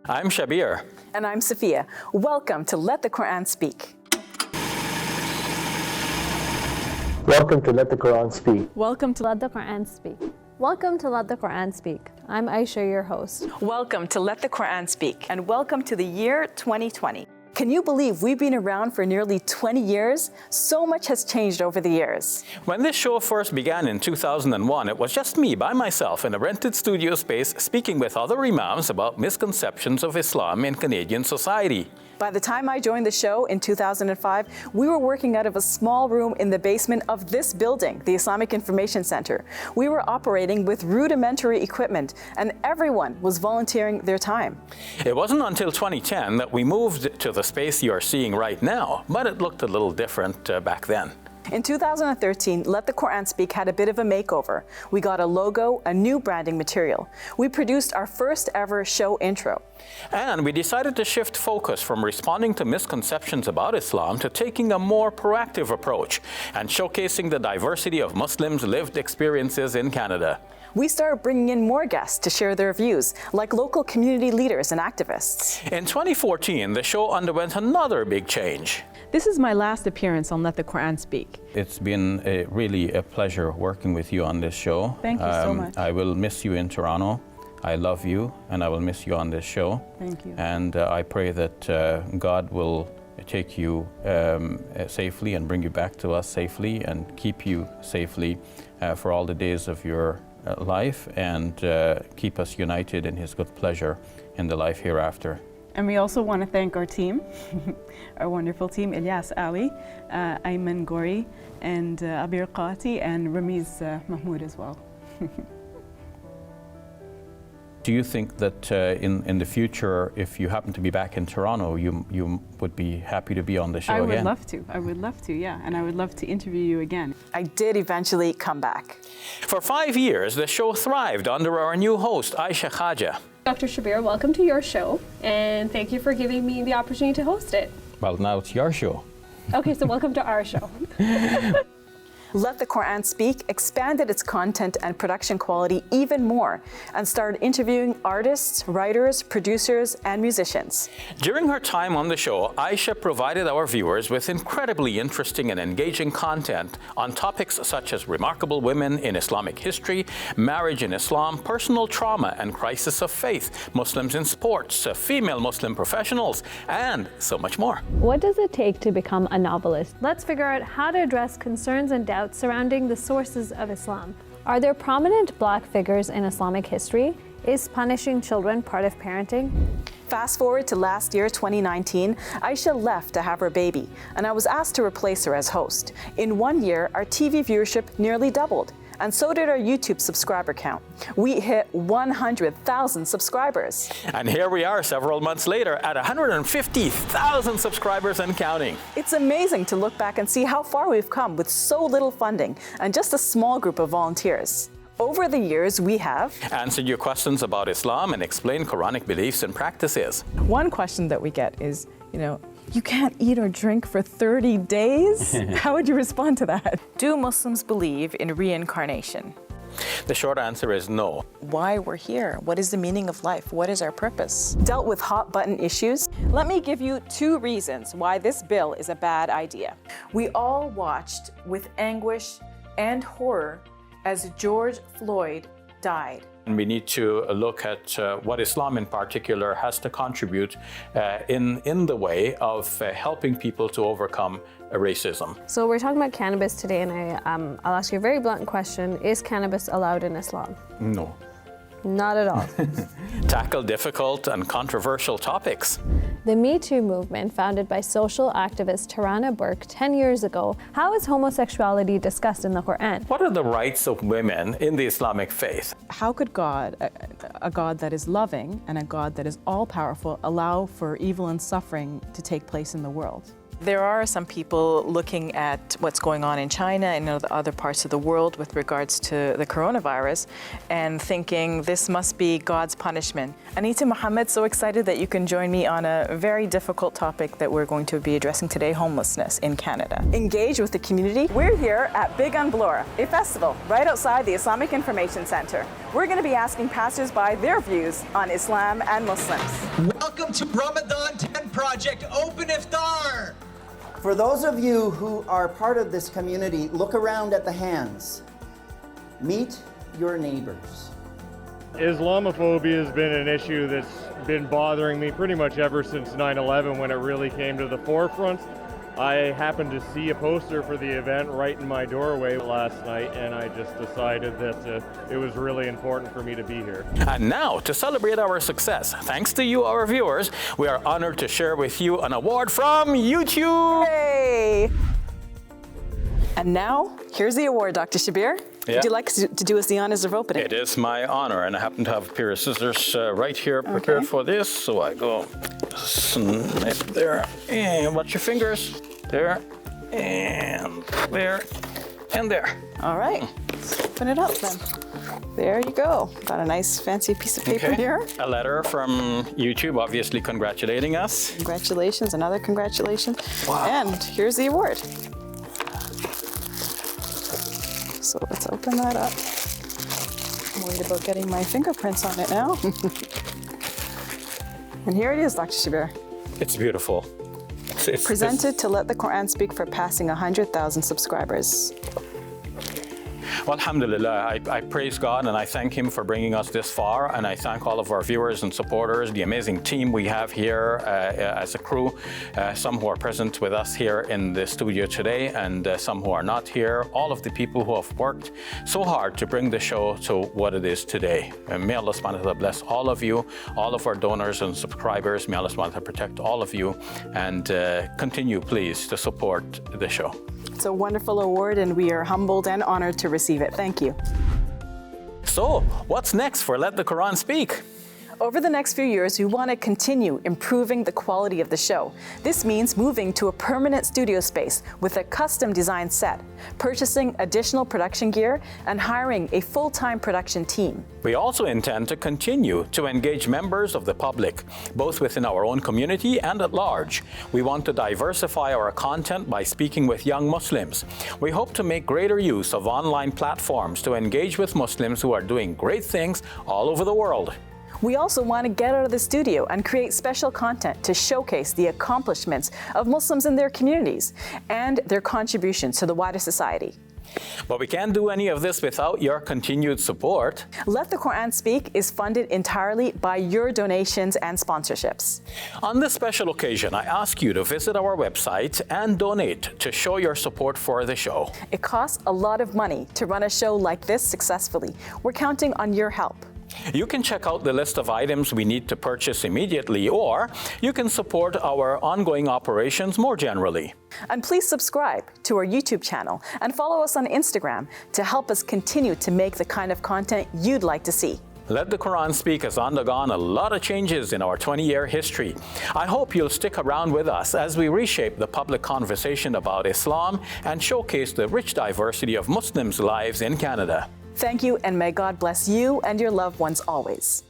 I'm Shabir. And I'm Safiyyah. Welcome to Let the Quran Speak. Welcome to Let the Quran Speak. Welcome to Let the Quran Speak. Welcome to Let the Quran Speak. I'm Aisha, your host. Welcome to Let the Quran Speak, and welcome to the year 2020. Can you believe we've been around for nearly 20 years? So much has changed over the years. When this show first began in 2001, it was just me by myself in a rented studio space speaking with other imams about misconceptions of Islam in Canadian society. By the time I joined the show in 2005, we were working out of a small room in the basement of this building, the Islamic Information Center. We were operating with rudimentary equipment, and everyone was volunteering their time. It wasn't until 2010 that we moved to the space you're seeing right now, but it looked a little different back then. In 2013, Let the Quran Speak had a bit of a makeover. We got a logo, a new branding material. We produced our first ever show intro. And we decided to shift focus from responding to misconceptions about Islam to taking a more proactive approach and showcasing the diversity of Muslims' lived experiences in Canada. We started bringing in more guests to share their views, like local community leaders and activists. In 2014, the show underwent another big change. This is my last appearance on Let the Quran Speak. It's been really a pleasure working with you on this show. Thank you so much. I will miss you in Toronto. I love you, and I will miss you on this show. Thank you. And I pray that God will take you safely and bring you back to us safely and keep you safely for all the days of your life and keep us united in His good pleasure in the life hereafter. And we also want to thank our team, our wonderful team, Shabir Ally, Ayman Gori, and Abir Qati, and Ramiz Mahmoud as well. Do you think that in the future, if you happen to be back in Toronto, you would be happy to be on the show again? I would love to. I would love to, yeah. And I would love to interview you again. I did eventually come back. For 5 years, the show thrived under our new host, Aisha Khaja. Dr. Shabir, welcome to your show, and thank you for giving me the opportunity to host it. Well, now it's your show. Okay, so welcome to our show. Let the Quran Speak expanded its content and production quality even more and started interviewing artists, writers, producers, and musicians. During her time on the show, Aisha provided our viewers with incredibly interesting and engaging content on topics such as remarkable women in Islamic history, marriage in Islam, personal trauma and crisis of faith, Muslims in sports, female Muslim professionals, and so much more. What does it take to become a novelist? Let's figure out how to address concerns and doubts surrounding the sources of Islam. Are there prominent Black figures in Islamic history? Is punishing children part of parenting? Fast forward to last year, 2019, Aisha left to have her baby, and I was asked to replace her as host. In 1 year, our TV viewership nearly doubled, and so did our YouTube subscriber count. We hit 100,000 subscribers. And here we are several months later at 150,000 subscribers and counting. It's amazing to look back and see how far we've come with so little funding and just a small group of volunteers. Over the years, we have answered your questions about Islam and explained Quranic beliefs and practices. One question that we get is, you can't eat or drink for 30 days? How would you respond to that? Do Muslims believe in reincarnation? The short answer is no. Why we're here? What is the meaning of life? What is our purpose? Dealt with hot button issues? Let me give you 2 reasons why this bill is a bad idea. We all watched with anguish and horror as George Floyd died. And we need to look at what Islam in particular has to contribute in the way of helping people to overcome racism. So we're talking about cannabis today, and I'll ask you a very blunt question. Is cannabis allowed in Islam? No. Not at all. Tackle difficult and controversial topics. The Me Too movement, founded by social activist Tarana Burke 10 years ago, how is homosexuality discussed in the Quran? What are the rights of women in the Islamic faith? How could God, a God that is loving and a God that is all-powerful, allow for evil and suffering to take place in the world? There are some people looking at what's going on in China and other parts of the world with regards to the coronavirus and thinking this must be God's punishment. Anita Mohammed, so excited that you can join me on a very difficult topic that we're going to be addressing today, homelessness in Canada. Engage with the community. We're here at Big Unblora, a festival right outside the Islamic Information Center. We're going to be asking passers-by their views on Islam and Muslims. Welcome to Ramadan 10 Project Open Iftar! For those of you who are part of this community, look around at the hands. Meet your neighbors. Islamophobia has been an issue that's been bothering me pretty much ever since 9/11 when it really came to the forefront. I happened to see a poster for the event right in my doorway last night, and I just decided that it was really important for me to be here. And now, to celebrate our success, thanks to you, our viewers, we are honored to share with you an award from YouTube. Yay! And now, here's the award, Dr. Shabir. Yeah. Would you like to do us the honors of opening? It is my honor, and I happen to have a pair of scissors right here prepared for this. So I go snip there, and watch your fingers. There, and there, and there. All right, let's open it up then. There you go. Got a nice fancy piece of paper here. A letter from YouTube, obviously congratulating us. Congratulations, another congratulations. Wow. And here's the award. So let's open that up. I'm worried about getting my fingerprints on it now. And here it is, Dr. Shabir. It's beautiful. Presented to Let the Quran Speak for passing 100,000 subscribers. Well, alhamdulillah, I praise God and I thank Him for bringing us this far, and I thank all of our viewers and supporters, the amazing team we have here as a crew, some who are present with us here in the studio today and some who are not here, all of the people who have worked so hard to bring the show to what it is today. And may Allah subhanahu wa ta'ala bless all of you, all of our donors and subscribers. May Allah subhanahu wa ta'ala protect all of you, and continue, please, to support the show. It's a wonderful award, and we are humbled and honored to receive it. Thank you. So, what's next for Let the Quran Speak? Over the next few years, we want to continue improving the quality of the show. This means moving to a permanent studio space with a custom designed set, purchasing additional production gear, and hiring a full-time production team. We also intend to continue to engage members of the public, both within our own community and at large. We want to diversify our content by speaking with young Muslims. We hope to make greater use of online platforms to engage with Muslims who are doing great things all over the world. We also want to get out of the studio and create special content to showcase the accomplishments of Muslims in their communities and their contributions to the wider society. But we can't do any of this without your continued support. Let the Quran Speak is funded entirely by your donations and sponsorships. On this special occasion, I ask you to visit our website and donate to show your support for the show. It costs a lot of money to run a show like this successfully. We're counting on your help. You can check out the list of items we need to purchase immediately, or you can support our ongoing operations more generally. And please subscribe to our YouTube channel and follow us on Instagram to help us continue to make the kind of content you'd like to see. Let the Quran Speak has undergone a lot of changes in our 20-year history. I hope you'll stick around with us as we reshape the public conversation about Islam and showcase the rich diversity of Muslims' lives in Canada. Thank you, and may God bless you and your loved ones always.